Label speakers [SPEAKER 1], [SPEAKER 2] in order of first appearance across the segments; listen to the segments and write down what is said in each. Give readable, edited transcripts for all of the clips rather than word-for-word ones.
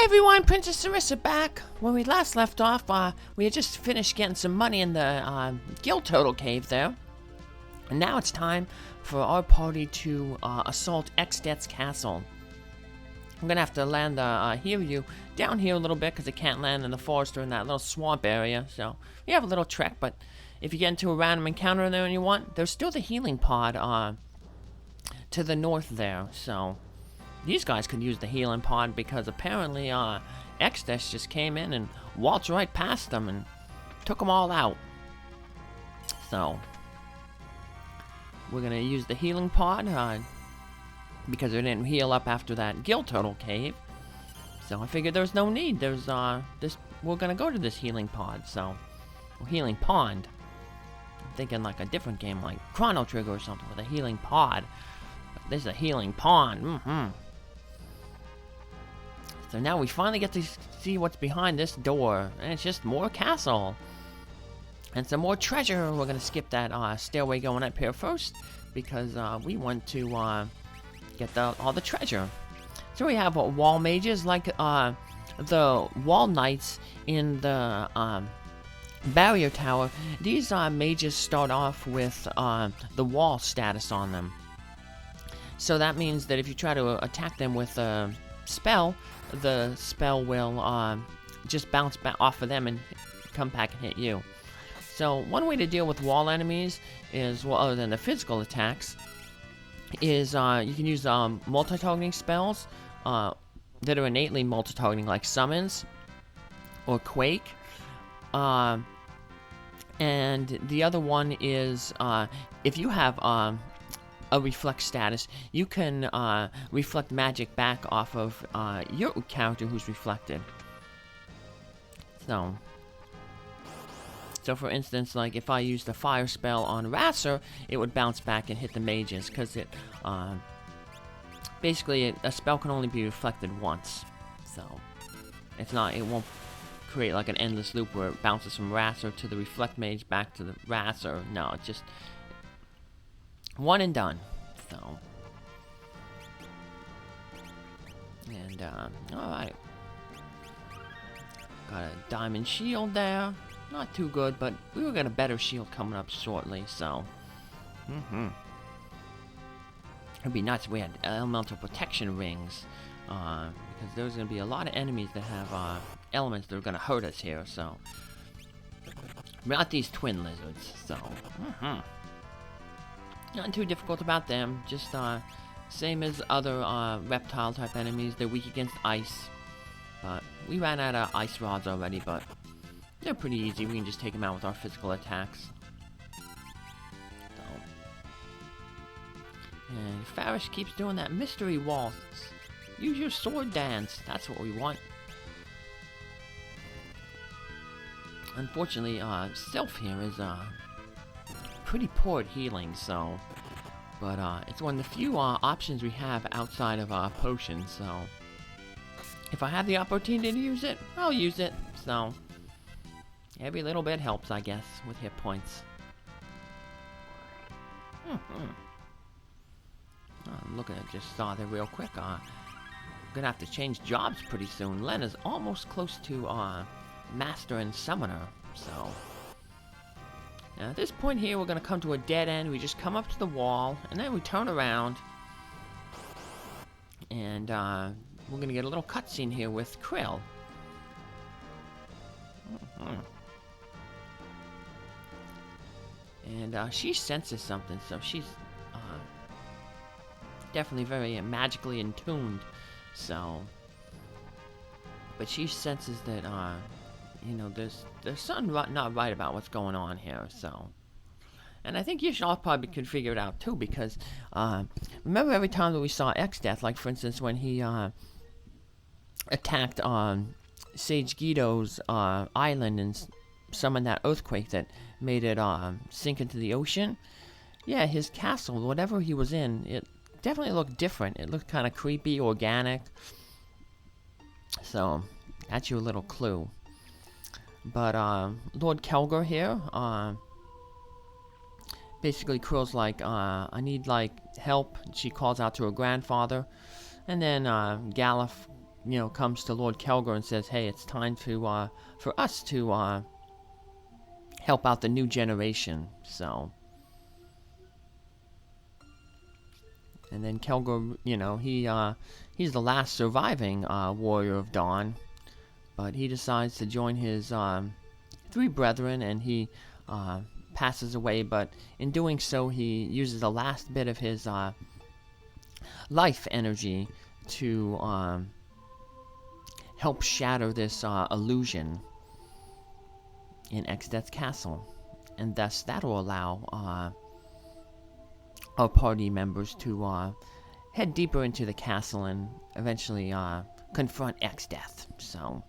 [SPEAKER 1] Hi everyone, Princess Sarissa back. When we last left off, we had just finished getting some money in the Guild Turtle Cave there. And now it's time for our party to assault Exdeath's castle. I'm gonna have to land the Hiryu down here a little bit because it can't land in the forest or in that little swamp area. So we have a little trek, but if you get into a random encounter there and you want, there's still the healing pod to the north there. So these guys could use the healing pod because apparently Exdeath just came in and waltzed right past them and took them all out. So we're gonna use the healing pod because they didn't heal up after that Guild Turtle Cave. So I figured there's no need. There's we're gonna go to this healing pod. So healing pond. I'm thinking like a different game like Chrono Trigger or something with a healing pod. But this is a healing pond. So now we finally get to see what's behind this door, and it's just more castle and some more treasure. We're gonna skip that stairway going up here first because we want to get all the treasure. So we have wall mages like the wall knights in the barrier tower. These mages start off with the wall status on them. So that means that if you try to attack them with a spell, the spell will just bounce back off of them and come back and hit you. So one way to deal with wall enemies is, well, other than the physical attacks, is you can use multi-targeting spells that are innately multi-targeting, like summons or quake. And the other one is if you have a reflect status, you can reflect magic back off of your character who's reflected. So for instance, like if I used a fire spell on RASAR, it would bounce back and hit the mages because it basically a spell can only be reflected once. So it's not, it won't create like an endless loop where it bounces from RASAR to the reflect mage back to the RASAR. No, it's just one and done. So, and alright, got a diamond shield there. Not too good, but we will get a better shield coming up shortly. So it'd be nuts if we had elemental protection rings, because there's gonna be a lot of enemies that have elements that are gonna hurt us here. So not these twin lizards. So nothing too difficult about them, just same as other reptile type enemies. They're weak against ice, but we ran out of ice rods already, but they're pretty easy. We can just take them out with our physical attacks. So. And Faris keeps doing that mystery waltz. Use your sword dance. That's what we want. Unfortunately, Sylph here is pretty poor at healing, so, but it's one of the few options we have outside of potions. So if I have the opportunity to use it, I'll use it. So every little bit helps, I guess, with hit points. I'm looking at just saw there real quick. Gonna have to change jobs pretty soon. Lenna's almost close to Master and Summoner, so. Now at this point here, we're going to come to a dead end. We just come up to the wall, and then we turn around. And we're going to get a little cutscene here with Krile. And she senses something, so she's definitely very magically attuned. So, but she senses that you know, there's something not right about what's going on here, so. And I think you all probably could figure it out, too, because, remember every time that we saw Exdeath, like, for instance, when he, attacked, Sage Guido's, island and summoned that earthquake that made it, sink into the ocean? Yeah, his castle, whatever he was in, it definitely looked different. It looked kind of creepy, organic. So, that's your little clue. But, Lord Kelgar here, basically Krile's like, I need, like, help. She calls out to her grandfather. And then, Galuf comes to Lord Kelgar and says, hey, it's time to, for us to, help out the new generation, so. And then Kelgar, he's the last surviving, Warrior of Dawn, but he decides to join his, 3 brethren, and he, passes away, but in doing so, he uses the last bit of his, life energy to, help shatter this, illusion in Exdeath's castle, and thus that'll allow our party members to head deeper into the castle and eventually confront Exdeath. So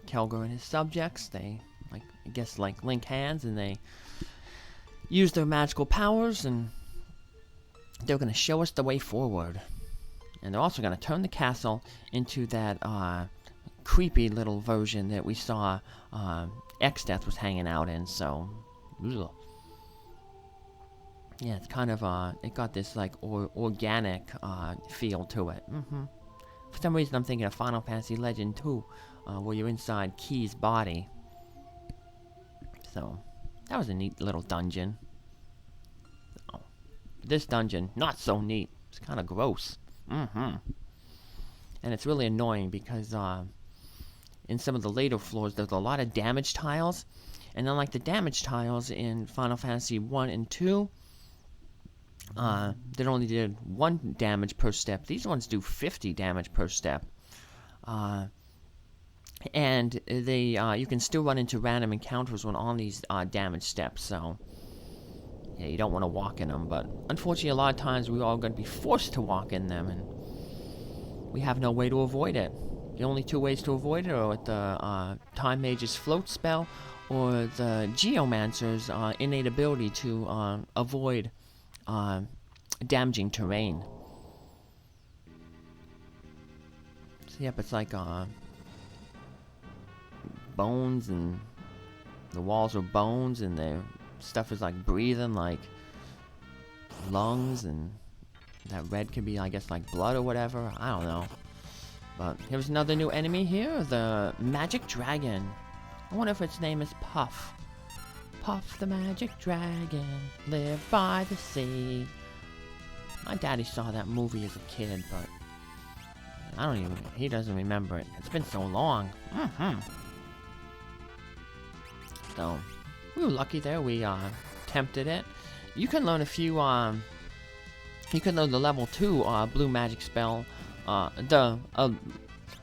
[SPEAKER 1] Kelgar and his subjects, they link hands, and they use their magical powers, and they're going to show us the way forward. And they're also going to turn the castle into that creepy little version that we saw Exdeath was hanging out in. So, ugh. Yeah, it's kind of it got this like organic feel to it. For some reason, I'm thinking of Final Fantasy Legend 2, where you're inside Key's body. So that was a neat little dungeon. This dungeon, not so neat. It's kind of gross. And it's really annoying because in some of the later floors, there's a lot of damage tiles. And unlike the damage tiles in Final Fantasy 1 and 2, that only did 1 damage per step, these ones do 50 damage per step. And they you can still run into random encounters on these damage steps, so yeah, you don't want to walk in them, but unfortunately a lot of times we're all going to be forced to walk in them, and we have no way to avoid it. The only 2 ways to avoid it are with the Time Mage's float spell, or the Geomancer's innate ability to avoid damaging terrain. So yep, it's like bones, and the walls are bones, and their stuff is like breathing like lungs, and that red could be, I guess, like blood or whatever. I don't know. But here's another new enemy here, the Magic Dragon. I wonder if its name is Puff. Puff the Magic Dragon, live by the sea. My daddy saw that movie as a kid, but he doesn't remember it. It's been so long. So, we were lucky there. We tempted it. You can learn a few. You can learn the level 2 blue magic spell. The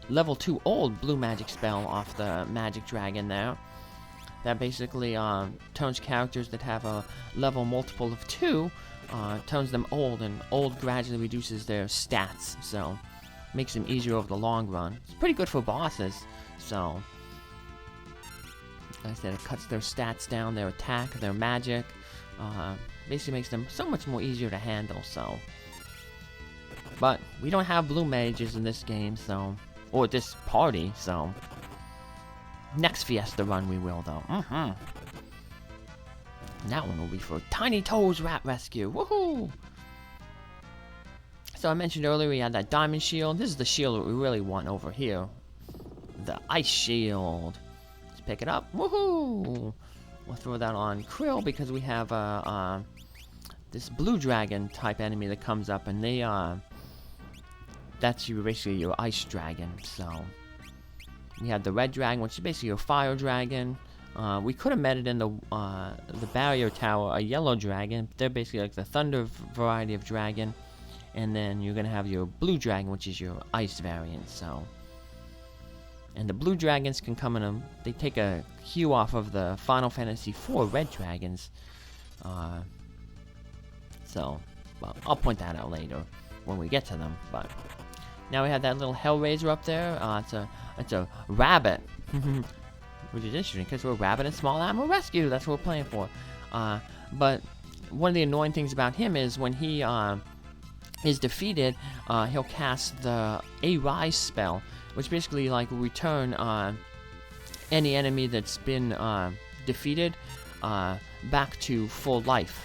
[SPEAKER 1] level 2 old blue magic spell off the Magic Dragon there. That basically turns characters that have a level multiple of 2, turns them old, and old gradually reduces their stats. So, makes them easier over the long run. It's pretty good for bosses. So, like I said, it cuts their stats down, their attack, their magic. Basically makes them so much more easier to handle, so. But we don't have blue mages in this game, so. Or this party, so. Next Fiesta run we will, though. That one will be for Tiny Toes Rat Rescue. Woohoo! So I mentioned earlier we had that diamond shield. This is the shield that we really want over here. The ice shield. Let's pick it up. Woohoo! We'll throw that on Krile because we have this blue dragon type enemy that comes up, and they that's basically your ice dragon. So we have the red dragon, which is basically your fire dragon. We could have met it in the barrier tower, a yellow dragon. They're basically like the thunder variety of dragon, and then you're gonna have your blue dragon, which is your ice variant. So. And the blue dragons can come in them. They take a hue off of the Final Fantasy IV red dragons. So, well, I'll point that out later when we get to them. But now we have that little Hellraiser up there. It's a rabbit, which is interesting because we're Rabbit and Small Animal Rescue. That's what we're playing for. But one of the annoying things about him is when he is defeated, he'll cast the Arise spell, which basically like will return any enemy that's been defeated back to full life.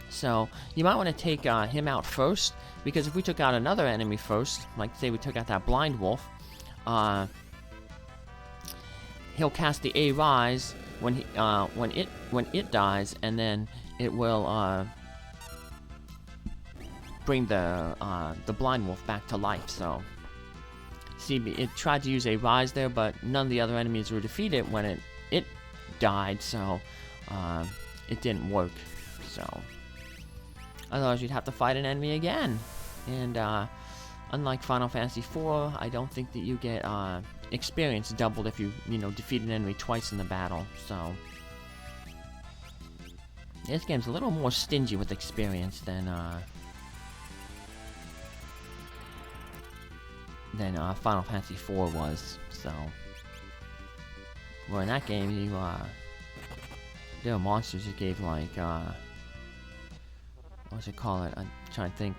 [SPEAKER 1] So you might want to take him out first, because if we took out another enemy first, like say we took out that blind wolf, he'll cast the A Rise when it dies, and then it will bring the blind wolf back to life. So see, it tried to use A Rise there, but none of the other enemies were defeated when it died, so it didn't work. So otherwise you'd have to fight an enemy again, and unlike Final Fantasy IV, I don't think that you get experience doubled if you defeat an enemy twice in the battle. So this game's a little more stingy with experience than Final Fantasy IV was. So, well, in that game, there were monsters that gave like what should I call it? I'm trying to think.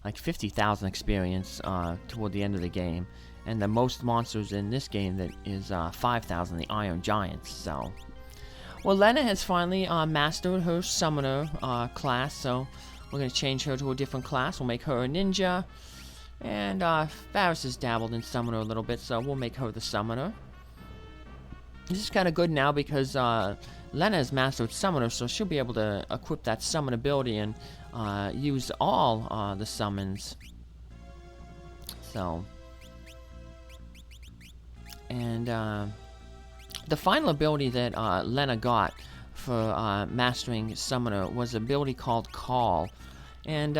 [SPEAKER 1] Like 50,000 experience toward the end of the game, and the most monsters in this game that is 5,000, the Iron Giants. So, well, Lenna has finally mastered her summoner class, so we're gonna change her to a different class. We'll make her a ninja, and Faris has dabbled in summoner a little bit, so we'll make her the summoner. This is kind of good now because Lenna has mastered summoner, so she'll be able to equip that summon ability and use all the summons. So, and the final ability that Lenna got for mastering summoner was an ability called Call, and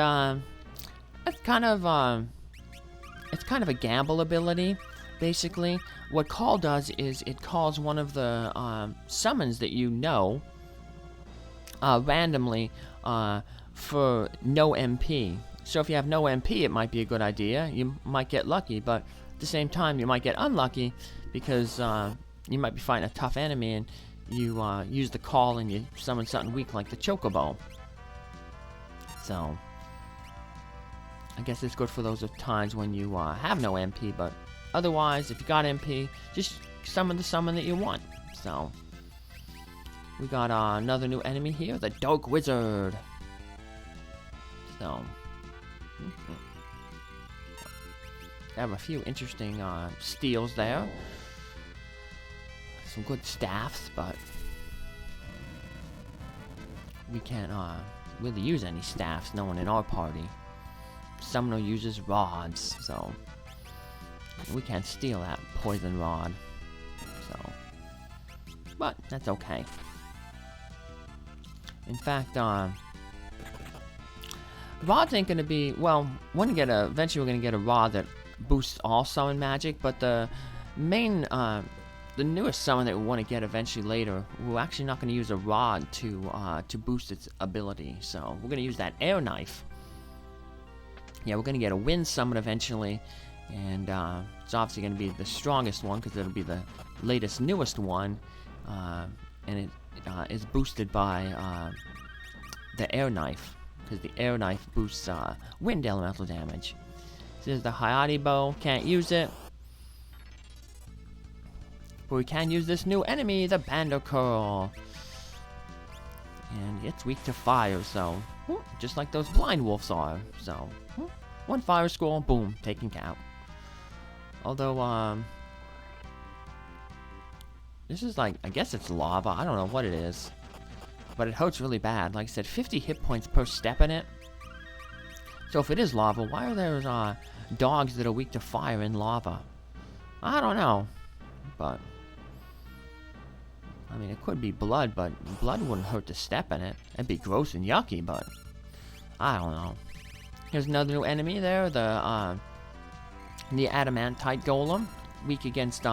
[SPEAKER 1] it's kind of a gamble ability. Basically, what Call does is it calls one of the summons that you know randomly for no MP. So if you have no MP, it might be a good idea. You might get lucky, but at the same time, you might get unlucky because you might be fighting a tough enemy and you use the Call and you summon something weak like the Chocobo. So I guess it's good for those times when you have no MP, but otherwise, if you got MP, just summon the summon that you want. So, we got another new enemy here, the Dark Wizard. So, I have a few interesting steals there. Some good staffs, but we can't really use any staffs, no one in our party. Summoner uses rods, so we can't steal that poison rod. So, but that's okay. In fact, rods ain't gonna be, well, eventually we're gonna get a rod that boosts all summon magic, but the main, the newest summon that we want to get eventually later, we're actually not gonna use a rod to boost its ability. So we're gonna use that air knife. Yeah, we're gonna get a wind summon eventually, and it's obviously gonna be the strongest one because it'll be the latest, newest one, and it is boosted by the air knife, because the air knife boosts wind elemental damage. So there's the Hayate bow, can't use it, but we can use this new enemy, the Bando Curl, and it's weak to fire, so just like those blind wolves are. So one fire score, boom, taken out. Although this is like, I guess it's lava, I don't know what it is, but it hurts really bad. Like I said, 50 hit points per step in it. So if it is lava, why are there dogs that are weak to fire in lava? I don't know, but I mean, it could be blood, but blood wouldn't hurt to step in it. It'd be gross and yucky, but I don't know. Here's another new enemy there, the Adamantite Golem, weak against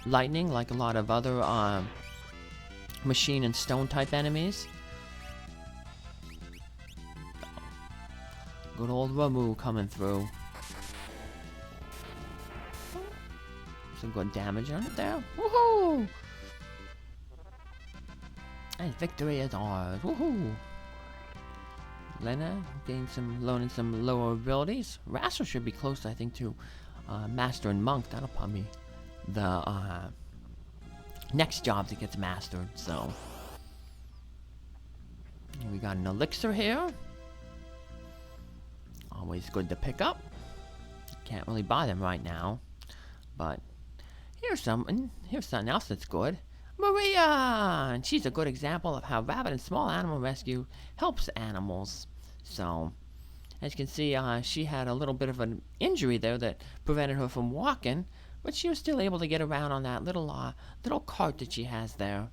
[SPEAKER 1] lightning, like a lot of other machine and stone type enemies. Good old Ramu coming through. Some good damage on it there. Woohoo! And victory is ours. Woohoo! Lenna learning some lower abilities. RASAR should be close, I think, to Master and Monk. That'll probably be the next job that gets mastered. So, We got an elixir here. Always good to pick up. Can't really buy them right now. But here's something else that's good. Maria! And she's a good example of how rabbit and small animal rescue helps animals. So, as you can see, she had a little bit of an injury there that prevented her from walking, but she was still able to get around on that little cart that she has there.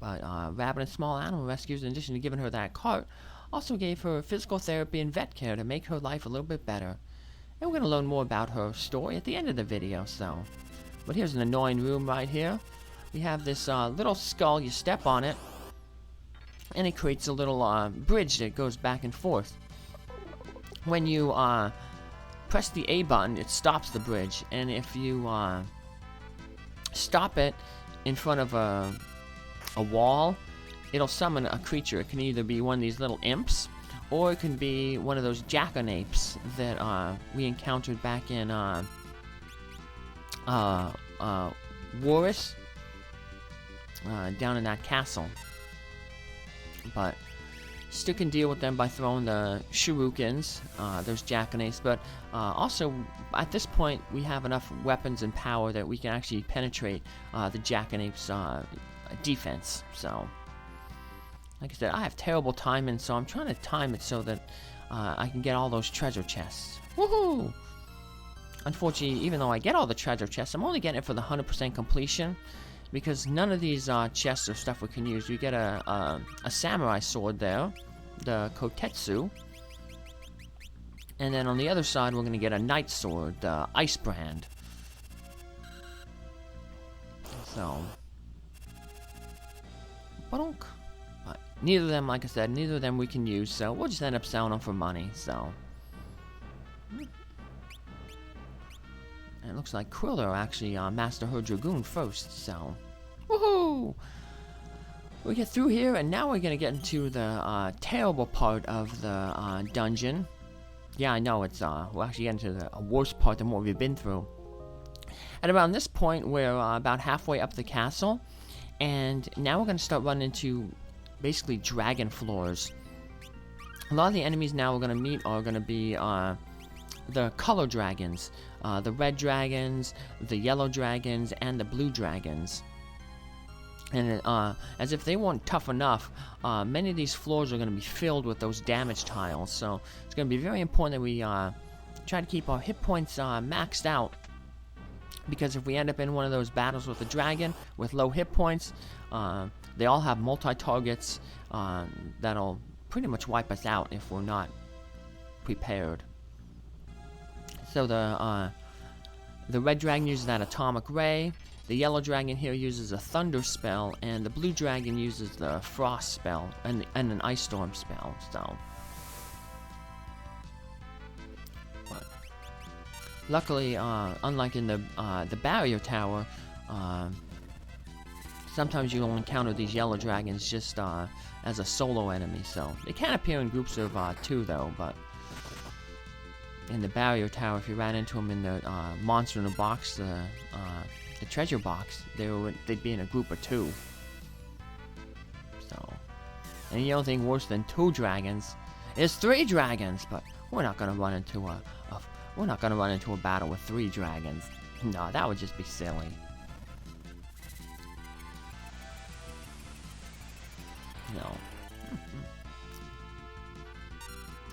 [SPEAKER 1] But rabbit and small animal rescues, in addition to giving her that cart, also gave her physical therapy and vet care to make her life a little bit better. And we're going to learn more about her story at the end of the video, so. But here's an annoying room right here. We have this little skull. You step on it, and it creates a little bridge that goes back and forth. When you press the A button, it stops the bridge. And if you stop it in front of a wall, it'll summon a creature. It can either be one of these little imps, or it can be one of those jackanapes that we encountered back in Waris, down in that castle. But still can deal with them by throwing the shurikens, those jackanapes. But also, at this point, we have enough weapons and power that we can actually penetrate the jackanapes' defense. So, like I said, I have terrible timing, so I'm trying to time it so that I can get all those treasure chests. Woohoo! Unfortunately, even though I get all the treasure chests, I'm only getting it for the 100% completion, because none of these chests are stuff we can use. We get a samurai sword there, the Kotetsu, and then on the other side we're going to get a knight sword, the Ice Brand. So, but neither of them, like I said, neither of them we can use, so we'll just end up selling them for money, so. And it looks like Krile actually mastered her Dragoon first, so. Woohoo! We get through here, and now we're gonna get into the terrible part of the dungeon. Yeah, I know, it's, we'll actually get into the worse part than what we've been through. At around this point, we're about halfway up the castle, and now we're gonna start running into basically dragon floors. A lot of the enemies now we're gonna meet are gonna be the color dragons, the red dragons, the yellow dragons, and the blue dragons. And as if they weren't tough enough, many of these floors are going to be filled with those damage tiles. So it's going to be very important that we try to keep our hit points maxed out. Because if we end up in one of those battles with a dragon with low hit points, they all have multi-targets that'll pretty much wipe us out if we're not prepared. So the red dragon uses that atomic ray, the yellow dragon here uses a thunder spell, and the blue dragon uses the frost spell and an ice storm spell. So, but luckily, unlike in the barrier tower, sometimes you'll encounter these yellow dragons just as a solo enemy. So they can appear in groups of 2 though, but. In the barrier tower, if you ran into them in the monster in the box, the treasure box, they'd be in a group of 2. So, and the only thing worse than 2 dragons is 3 dragons. But we're not gonna run into a battle with 3 dragons. No, that would just be silly. No.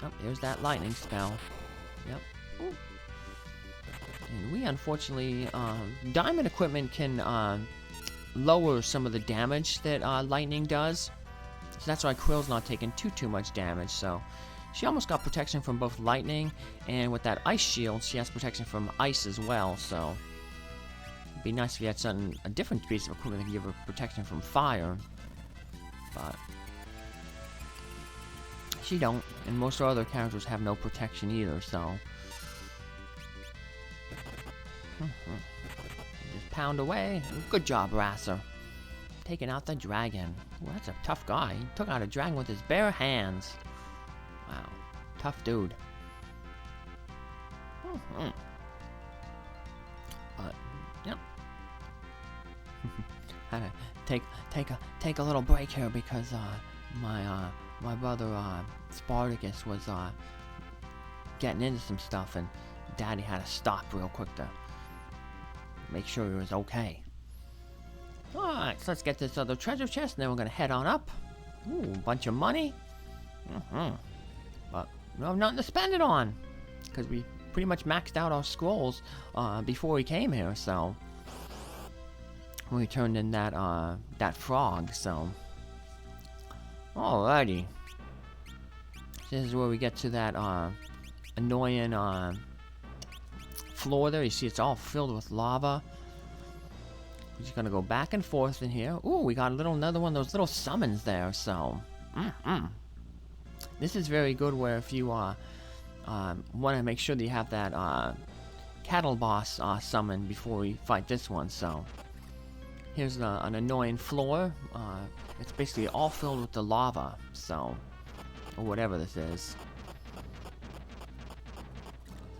[SPEAKER 1] Oh, there's that lightning spell. Yep. Ooh. And we unfortunately, diamond equipment can lower some of the damage that lightning does. So that's why Krile's not taking too much damage. So she almost got protection from both lightning, and with that ice shield, she has protection from ice as well. So it'd be nice if you had a different piece of equipment that can give her protection from fire. But she don't, and most of our other characters have no protection either, so. Just pound away. Good job, RASAR. Taking out the dragon. Ooh, that's a tough guy. He took out a dragon with his bare hands. Wow. Tough dude. But, yep. take a little break here because my brother Spartacus was getting into some stuff, and Daddy had to stop real quick to make sure he was okay. Alright, so let's get this other treasure chest, and then we're gonna head on up. Ooh, a bunch of money. But we have nothing to spend it on, because we pretty much maxed out our scrolls before we came here, so when we turned in that frog, so alrighty. This is where we get to that annoying floor there. You see it's all filled with lava. We're just gonna go back and forth in here. Ooh, we got another one of those little summons there, so this is very good where if you want to make sure that you have that cattle boss summon before we fight this one. So here's an annoying floor. It's basically all filled with the lava, so, or whatever this is.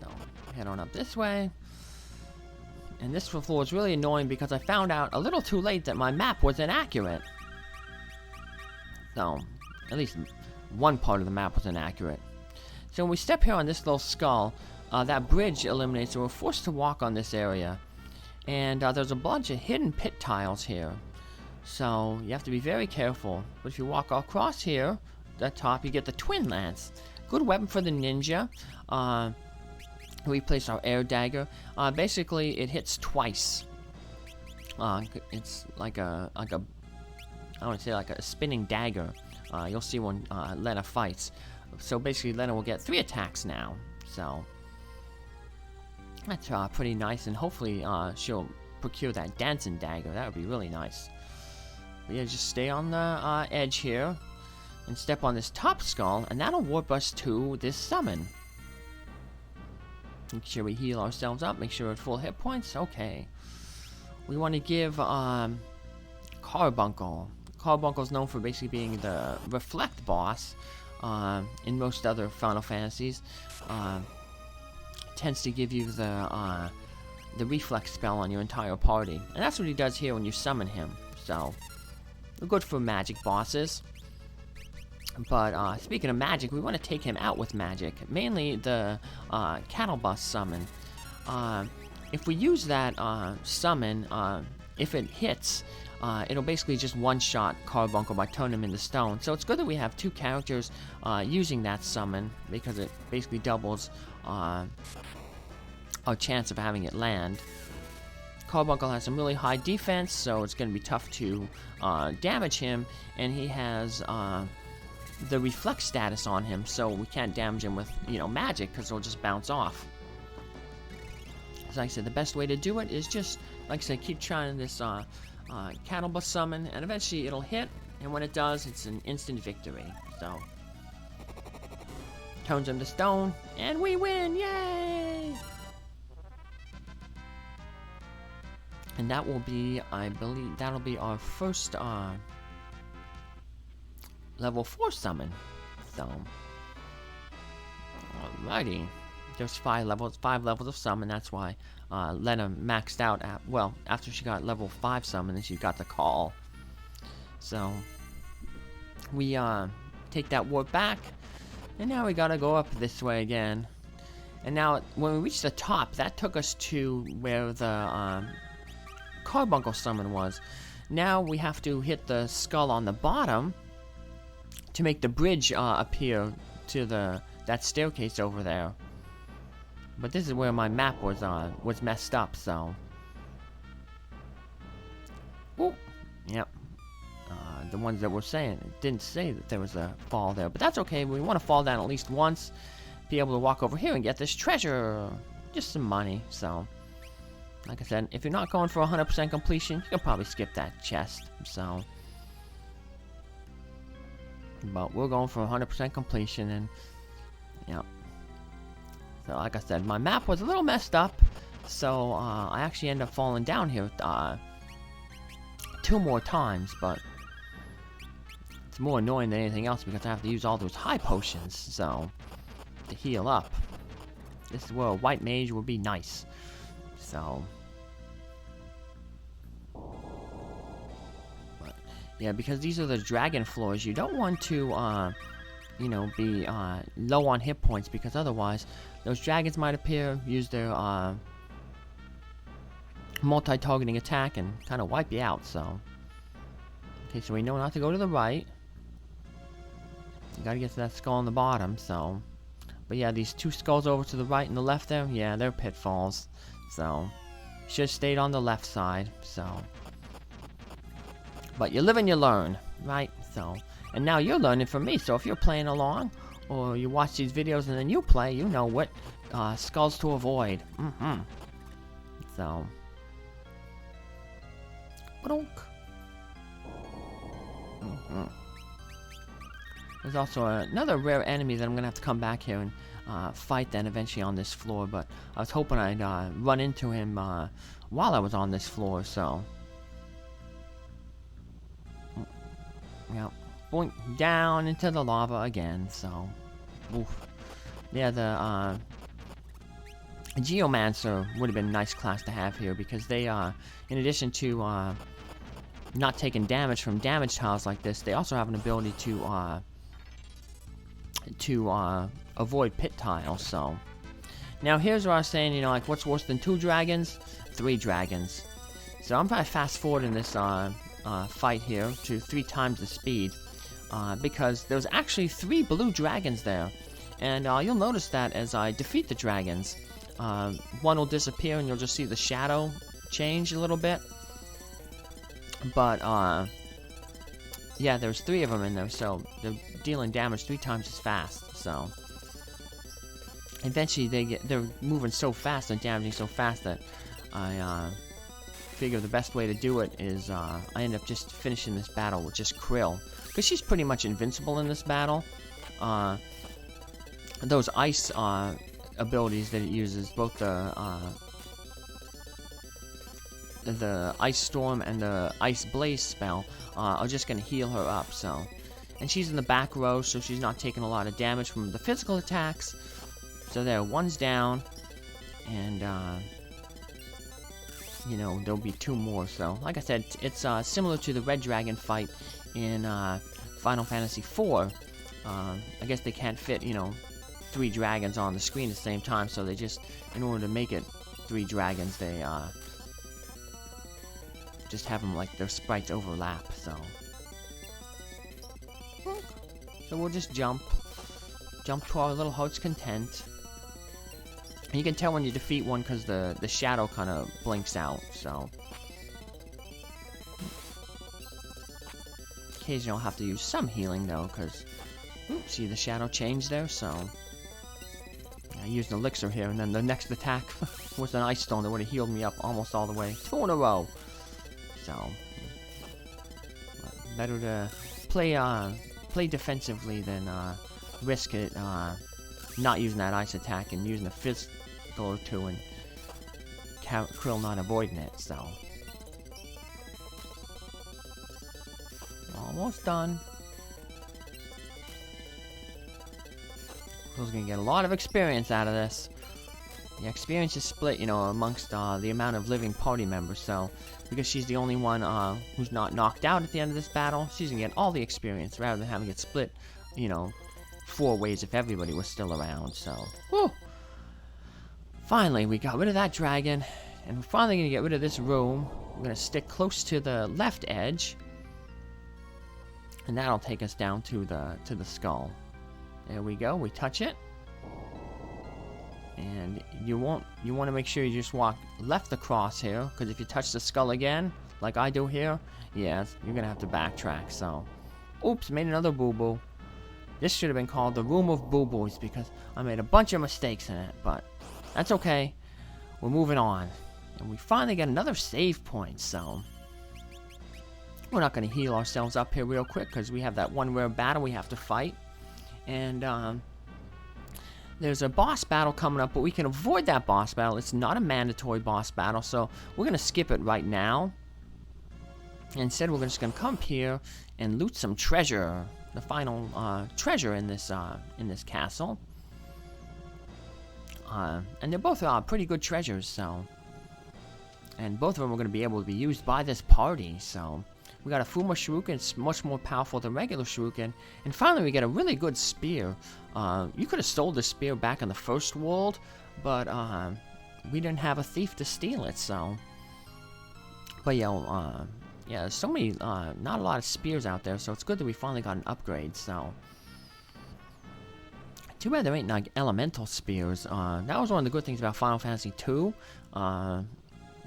[SPEAKER 1] So head on up this way. And this floor is really annoying because I found out a little too late that my map was inaccurate. So, at least one part of the map was inaccurate. So when we step here on this little skull, that bridge eliminates, so we're forced to walk on this area. And there's a bunch of hidden pit tiles here. So you have to be very careful. But if you walk across here, at the top, you get the twin lance. Good weapon for the ninja. We place our air dagger. Basically, it hits twice. It's like I want to say like a spinning dagger. You'll see when Lenna fights. So basically, Lenna will get 3 attacks now. So that's pretty nice, and hopefully she'll procure that dancing dagger. That would be really nice. But yeah, just stay on the edge here and step on this top skull, and that'll warp us to this summon. Make sure we heal ourselves up. Make sure we're at full hit points. Okay. We want to give Carbuncle. Carbuncle's known for basically being the reflect boss in most other Final Fantasies. Tends to give you the reflex spell on your entire party, and that's what he does here when you summon him. So we're good for magic bosses. But speaking of magic, we want to take him out with magic, mainly the cattle boss summon. If we use that summon, if it hits, it'll basically just one-shot Carbuncle by turning him into stone. So it's good that we have 2 characters using that summon, because it basically doubles our chance of having it land. Carbuncle has some really high defense, so it's going to be tough to damage him, and he has the reflex status on him, so we can't damage him with, magic, because it'll just bounce off. As I said, the best way to do it is just, like I said, keep trying this cattle bus summon, and eventually it'll hit, and when it does, it's an instant victory. So turns him to stone, and we win! Yay! And that will be, I believe, that'll be our first level 4 summon. So alrighty. There's 5 levels of summon. That's why Lenna maxed out after she got level 5 summon, and she got the call. So we take that warp back, and now we gotta go up this way again. And now when we reach the top, that took us to where the Carbuncle summon was. Now we have to hit the skull on the bottom to make the bridge appear to that staircase over there. But this is where my map was messed up, so. Ooh, yep. The ones that were saying, it didn't say that there was a fall there, but that's okay. We want to fall down at least once, be able to walk over here and get this treasure, just some money. So, like I said, if you're not going for 100% completion, you can probably skip that chest. So, but we're going for 100% completion, and yep. So, like I said, my map was a little messed up, so I actually ended up falling down here 2 more times, but it's more annoying than anything else because I have to use all those high potions, so, to heal up. This is where a white mage would be nice, so. Yeah, because these are the dragon floors. You don't want to, you know, be low on hit points, because otherwise those dragons might appear, use their multi-targeting attack, and kind of wipe you out. So, okay, so we know not to go to the right. You gotta get to that skull on the bottom. So, but yeah, these two skulls over to the right and the left there, yeah, they're pitfalls. So, should have stayed on the left side. So, but you live and you learn, right? So, and now you're learning from me. So if you're playing along, or you watch these videos and then you play, you know what skulls to avoid. So, there's also another rare enemy that I'm gonna have to come back here and fight then eventually on this floor. But I was hoping I'd run into him while I was on this floor. So, yeah, boink, down into the lava again. So, oof. Yeah, the Geomancer would have been a nice class to have here, because they, in addition to not taking damage from damage tiles like this, they also have an ability to avoid pit tiles. So, now here's where I was saying, you know, like, what's worse than 2 dragons? 3 dragons. So I'm gonna fast forward in this fight here to 3 times the speed, because there's actually 3 blue dragons there, and you'll notice that as I defeat the dragons, one will disappear and you'll just see the shadow change a little bit. But yeah, there's 3 of them in there, so they're dealing damage 3 times as fast. So eventually they're moving so fast and damaging so fast that I figure the best way to do it is I end up just finishing this battle with just Krile, because she's pretty much invincible in this battle. Those ice abilities that it uses, both the Ice Storm and the Ice Blaze spell, are just going to heal her up. So, and she's in the back row, so she's not taking a lot of damage from the physical attacks. So there, one's down, and you know, there'll be 2 more. So, like I said, it's similar to the Red Dragon fight in Final Fantasy IV. I guess they can't fit, you know, 3 dragons on the screen at the same time, so they just, in order to make it 3 dragons, they just have them like their sprites overlap. So we'll just jump to our little heart's content. And you can tell when you defeat one because the shadow kind of blinks out. So occasionally I'll have to use some healing though, because see the shadow change there. So I used an elixir here, and then the next attack was an ice stone that would have healed me up almost all the way. 2 in a row. So better to play defensively than risk it not using that ice attack and using a physical or 2 and Krile not avoiding it. So almost done. Krile's gonna get a lot of experience out of this. The experience is split, you know, amongst the amount of living party members. So, because she's the only one who's not knocked out at the end of this battle, she's gonna get all the experience rather than having it split, you know, 4 ways if everybody was still around. So, whew. Finally, we got rid of that dragon, and we're finally gonna get rid of this room. We're gonna stick close to the left edge, and that'll take us down to the skull. There we go. We touch it. And you want to make sure you just walk left across here, because if you touch the skull again, like I do here, yeah, you're gonna have to backtrack. So, oops, made another boo-boo. This should have been called the Room of Boo-Boos, because I made a bunch of mistakes in it, but that's okay. We're moving on, and we finally get another save point. So we're not gonna heal ourselves up here real quick, because we have that one rare battle we have to fight, and there's a boss battle coming up, but we can avoid that boss battle. It's not a mandatory boss battle, so we're going to skip it right now. Instead, we're just going to come up here and loot some treasure. The final treasure in this castle. And they're both pretty good treasures, so. And both of them are going to be able to be used by this party, so. We got a Fuma Shuriken. It's much more powerful than regular Shuriken. And finally, we get a really good spear. You could have stole the spear back in the first world, but we didn't have a thief to steal it, so. But yeah, there's so many, not a lot of spears out there, so it's good that we finally got an upgrade, so. Too bad there ain't like elemental spears. That was one of the good things about Final Fantasy II.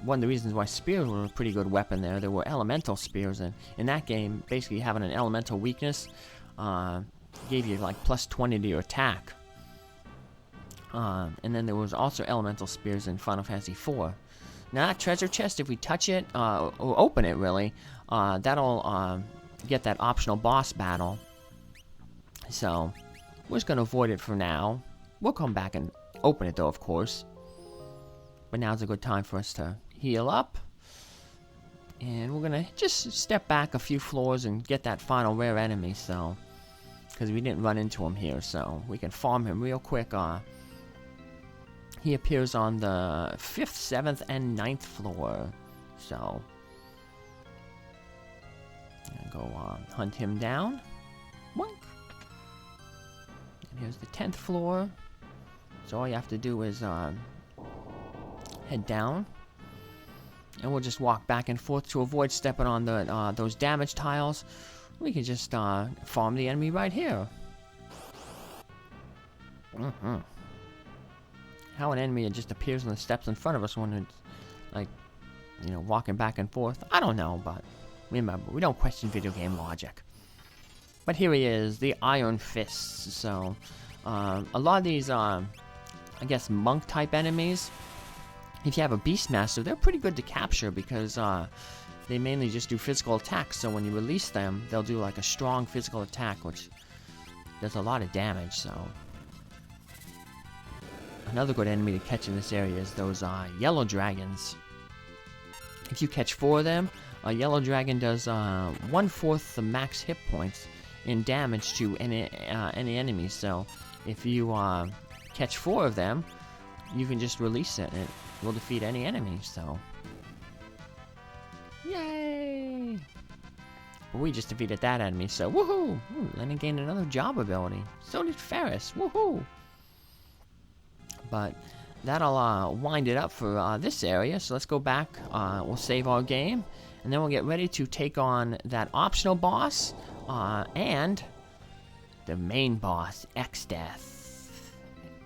[SPEAKER 1] One of the reasons why spears were a pretty good weapon there were elemental spears, and in that game, basically having an elemental weakness gave you like plus 20 to your attack. And then there was also elemental spears in Final Fantasy IV. Now that treasure chest, if we touch it, or open it really, that'll get that optional boss battle. So, we're just going to avoid it for now. We'll come back and open it though, of course. But now's a good time for us to heal up. And we're going to just step back a few floors and get that final rare enemy, so. Because we didn't run into him here, so we can farm him real quick. He appears on the 5th, 7th, and 9th floor. So. I'm going to go hunt him down. Boink. And here's the 10th floor. So all you have to do is head down, and we'll just walk back and forth to avoid stepping on the those damage tiles. We can just farm the enemy right here. How an enemy just appears on the steps in front of us when it's like, you know, walking back and forth, I don't know, but remember, we don't question video game logic. But here he is, the Iron Fists. So a lot of these I guess monk type enemies, if you have a Beastmaster, they're pretty good to capture because they mainly just do physical attacks. So when you release them, they'll do like a strong physical attack, which does a lot of damage. So another good enemy to catch in this area is those yellow dragons. If you catch 4 of them, a yellow dragon does 1/4 the max hit points in damage to any enemy. So if you catch 4 of them, you can just release it and it will defeat any enemy, so. Yay! But we just defeated that enemy, so woohoo! Ooh, Lenna gained another job ability. So did Faris, woohoo! But that'll wind it up for this area, so let's go back, we'll save our game, and then we'll get ready to take on that optional boss, and the main boss, Exdeath.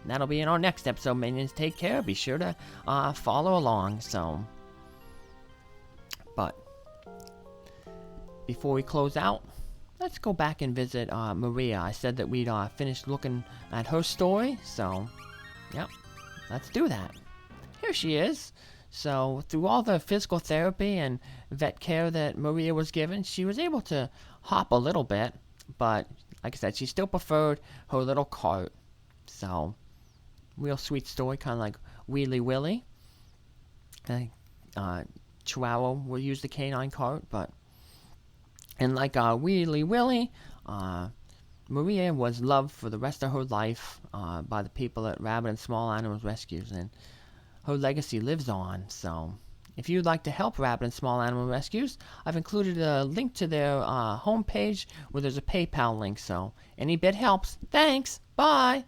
[SPEAKER 1] That'll be in our next episode, minions. Take care. Be sure to follow along. So, but before we close out, let's go back and visit Maria. I said that we'd finished looking at her story, so yep, let's do that. Here she is. So through all the physical therapy and vet care that Maria was given, she was able to hop a little bit, but like I said, she still preferred her little cart. So real sweet story, kind of like Wheelie Willie. Chihuahua will use the canine cart, but and like Wheelie Willie, Maria was loved for the rest of her life by the people at Rabbit and Small Animals Rescues, and her legacy lives on. So if you'd like to help Rabbit and Small Animal Rescues, I've included a link to their homepage where there's a PayPal link, so any bit helps. Thanks, bye!